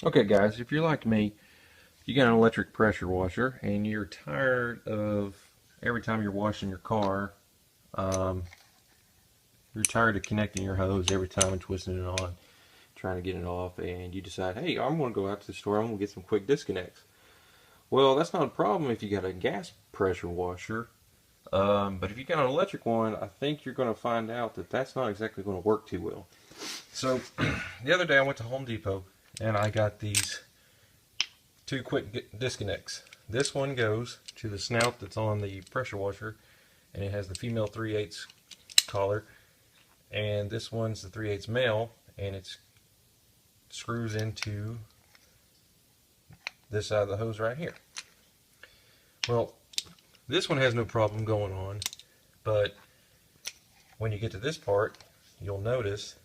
Okay guys, if you're like me, you got an electric pressure washer and you're tired of every time you're washing your car, um, you're tired of connecting your hose every time and twisting it on, trying to get it off, and you decide, hey, I'm going to go out to the store, I'm going to get some quick disconnects. Well, that's not a problem if you got a gas pressure washer, but if you got an electric one, I think you're going to find out that that's not exactly going to work too well. So, the other day I went to Home Depot and I got these two quick disconnects. This one goes to the snout that's on the pressure washer, and it has the female 3/8 collar, and this one's the 3/8 male, and it screws into this side of the hose right here. Well, this one has no problem going on, but when you get to this part, you'll notice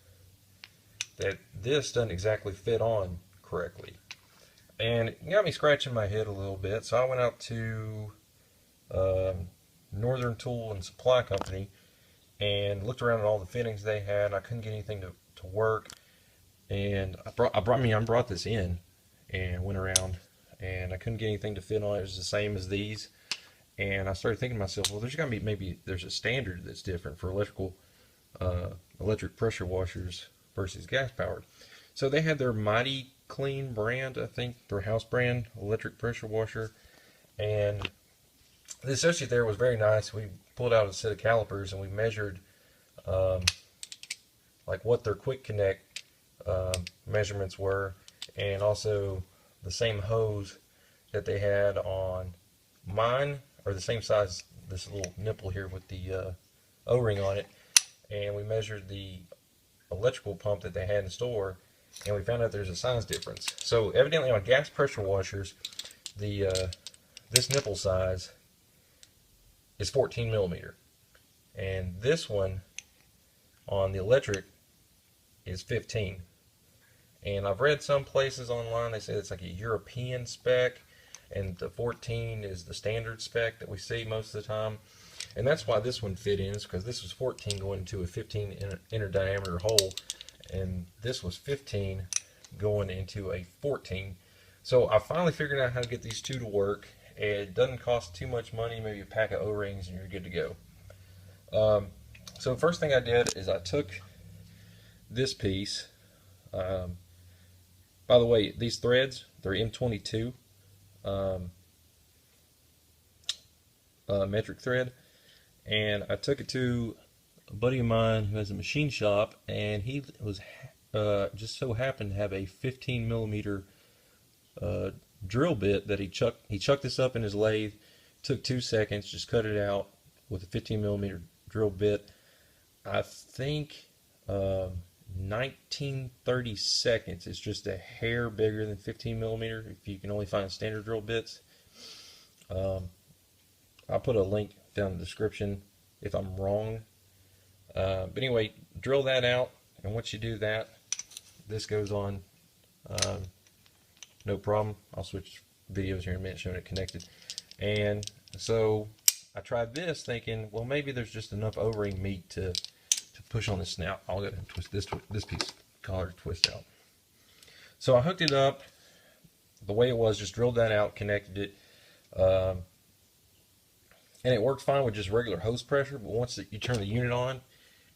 that this doesn't exactly fit on correctly. And it got me scratching my head a little bit, so I went out to Northern Tool and Supply Company and looked around at all the fittings they had. I couldn't get anything to work, and I brought this in and went around, and I couldn't get anything to fit on it. It was the same as these, and I started thinking to myself, well, there's got to be, maybe there's a standard that's different for electric pressure washers versus gas powered. So they had their Mighty Clean brand, I think, their house brand electric pressure washer, and the associate there was very nice. We pulled out a set of calipers and we measured like what their quick connect measurements were, and also the same hose that they had on mine, or the same size, this little nipple here with the O-ring on it, and we measured the electrical pump that they had in store, and we found out there's a size difference. So evidently on gas pressure washers, the this nipple size is 14 millimeter, and this one on the electric is 15. And I've read some places online, they say it's like a European spec, and the 14 is the standard spec that we see most of the time. And that's why this one fit in, is because this was 14 going into a 15 inner diameter hole, and this was 15 going into a 14. So I finally figured out how to get these two to work. It doesn't cost too much money, maybe a pack of O-rings and you're good to go. So the first thing I did is I took this piece. By the way, these threads, they're M22 metric thread, and I took it to a buddy of mine who has a machine shop, and he was just so happened to have a 15 millimeter drill bit that he chucked this up in his lathe. Took 2 seconds, just cut it out with a 15 millimeter drill bit. I think 19-30 seconds. It's just a hair bigger than 15 millimeter if you can only find standard drill bits. I'll put a link down in the description if I'm wrong. But anyway, drill that out, and once you do that, this goes on no problem. I'll switch videos here in a minute showing it connected. And so I tried this thinking, well, maybe there's just enough O-ring meat to push on the snout. I'll go ahead and twist this piece of collar twist out. So I hooked it up the way it was, just drilled that out, connected it, and it worked fine with just regular hose pressure. But once you turn the unit on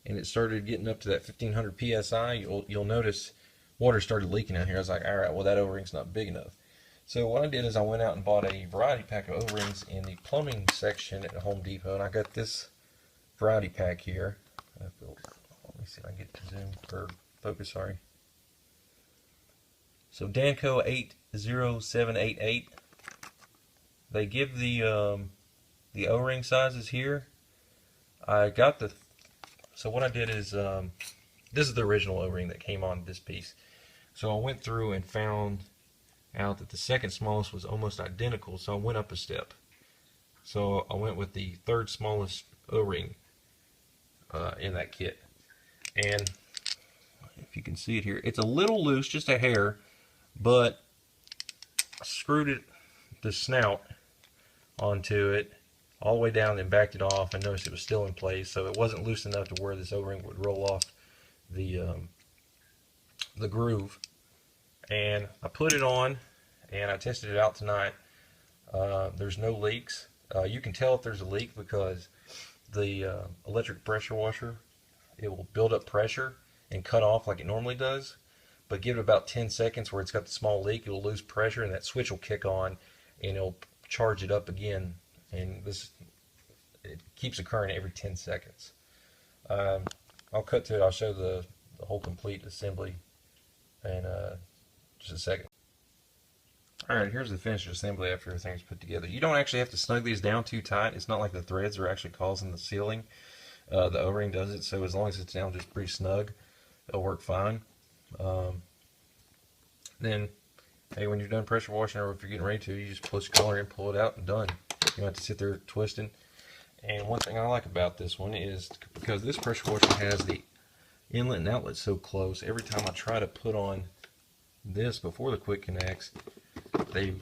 and it started getting up to that 1500 psi, you'll notice water started leaking out here. I was like, all right, well, that O-ring's not big enough. So what I did is I went out and bought a variety pack of O-rings in the plumbing section at Home Depot, and I got this variety pack here. Let me see if I can get to zoom or focus. Sorry. So Danco 80788. They give the O-ring sizes here. I got the. So what I did is this is the original O-ring that came on this piece. So I went through and found out that the second smallest was almost identical, so I went up a step. So I went with the third smallest O-ring in that kit. And if you can see it here, it's a little loose, just a hair, but I screwed the snout onto it all the way down and backed it off, and noticed it was still in place, so it wasn't loose enough to where this O-ring would roll off the groove And I put it on and I tested it out tonight. There's no leaks. You can tell if there's a leak because the electric pressure washer, it will build up pressure and cut off like it normally does. But give it about 10 seconds where it's got the small leak, it'll lose pressure and that switch will kick on and it'll charge it up again. And it keeps occurring every 10 seconds. I'll cut to it. I'll show the whole complete assembly in just a second. Alright, here's the finished assembly after everything's put together. You don't actually have to snug these down too tight. It's not like the threads are actually causing the sealing. The O-ring does it, so as long as it's down just pretty snug, it'll work fine. Then, hey, when you're done pressure washing or if you're getting ready to, you just push the collar in, pull it out, and done. You don't have to sit there twisting. And one thing I like about this one is because this pressure washer has the inlet and outlet so close, every time I try to put on this before the quick connects, they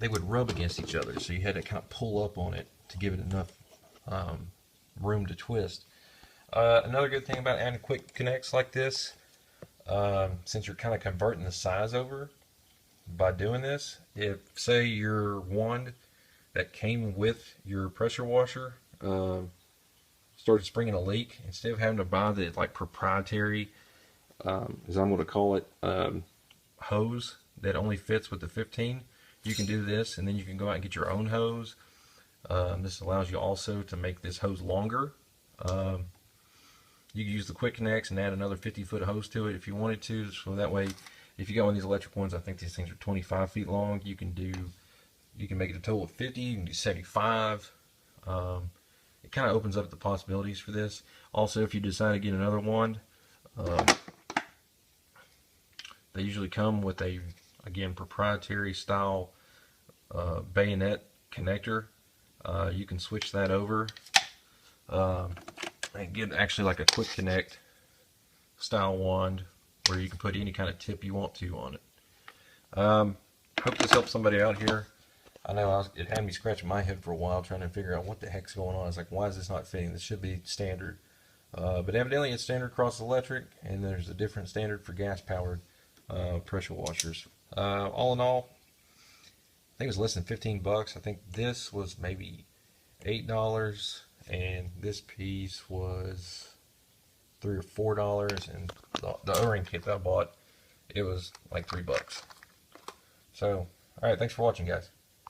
would rub against each other, so you had to kind of pull up on it to give it enough room to twist. Another good thing about adding quick connects like this, since you're kind of converting the size over by doing this, if say your wand that came with your pressure washer started springing a leak, instead of having to buy the like proprietary, as I'm going to call it, hose that only fits with the 15, you can do this, and then you can go out and get your own hose. This allows you also to make this hose longer. You can use the quick connects and add another 50-foot hose to it if you wanted to, so that way if you got one of these electric ones, I think these things are 25 feet long, you can make it a total of 50, you can do 75. It kind of opens up the possibilities for this. Also, if you decide to get another wand, they usually come with a, again, proprietary style bayonet connector. You can switch that over and get actually like a quick connect style wand where you can put any kind of tip you want to on it. Hope this helps somebody out here. I know it had me scratching my head for a while trying to figure out what the heck's going on. It's like, why is this not fitting? This should be standard. But evidently it's standard across electric, and there's a different standard for gas-powered pressure washers. All in all, I think it was less than 15 bucks. I think this was maybe $8, and this piece was $3 or $4, and the O-ring kit that I bought, it was like $3. So, alright, thanks for watching, guys.